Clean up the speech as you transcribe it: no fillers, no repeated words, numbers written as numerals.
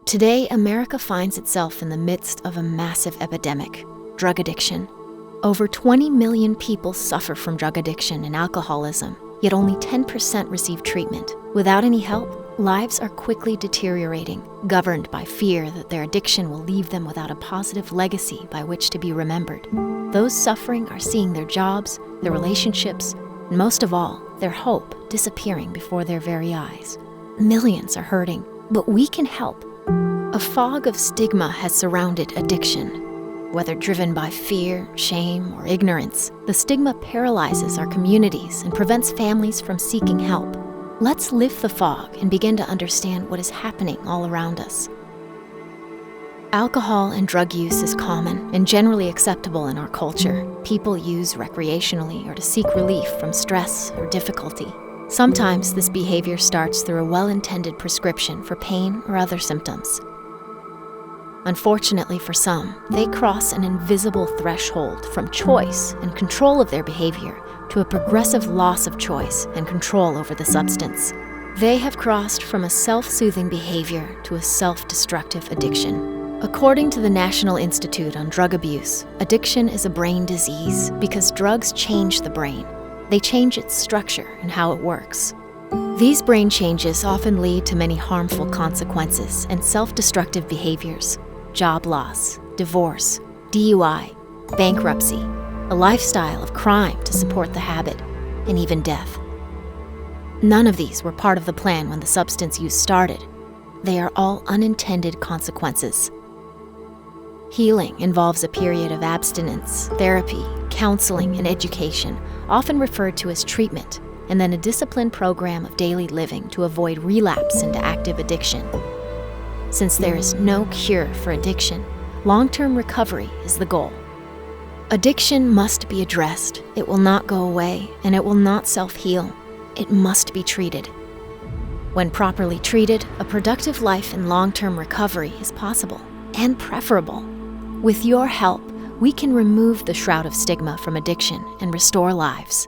Today, America finds itself in the midst of a massive epidemic, drug addiction. Over 20 million people suffer from drug addiction and alcoholism, yet only 10% receive treatment. Without any help, lives are quickly deteriorating, governed by fear that their addiction will leave them without a positive legacy by which to be remembered. Those suffering are seeing their jobs, their relationships, and most of all, their hope disappearing before their very eyes. Millions are hurting, but we can help. A fog of stigma has surrounded addiction. Whether driven by fear, shame, or ignorance, the stigma paralyzes our communities and prevents families from seeking help. Let's lift the fog and begin to understand what is happening all around us. Alcohol and drug use is common and generally acceptable in our culture. People use recreationally or to seek relief from stress or difficulty. Sometimes this behavior starts through a well-intended prescription for pain or other symptoms. Unfortunately for some, they cross an invisible threshold from choice and control of their behavior to a progressive loss of choice and control over the substance. They have crossed from a self-soothing behavior to a self-destructive addiction. According to the National Institute on Drug Abuse, addiction is a brain disease because drugs change the brain. They change its structure and how it works. These brain changes often lead to many harmful consequences and self-destructive behaviors: job loss, divorce, DUI, bankruptcy, a lifestyle of crime to support the habit, and even death. None of these were part of the plan when the substance use started. They are all unintended consequences. Healing involves a period of abstinence, therapy, counseling, and education, often referred to as treatment, and then a disciplined program of daily living to avoid relapse into active addiction. Since there is no cure for addiction, long-term recovery is the goal. Addiction must be addressed. It will not go away, and it will not self-heal. It must be treated. When properly treated, a productive life and long-term recovery is possible and preferable. With your help, we can remove the shroud of stigma from addiction and restore lives.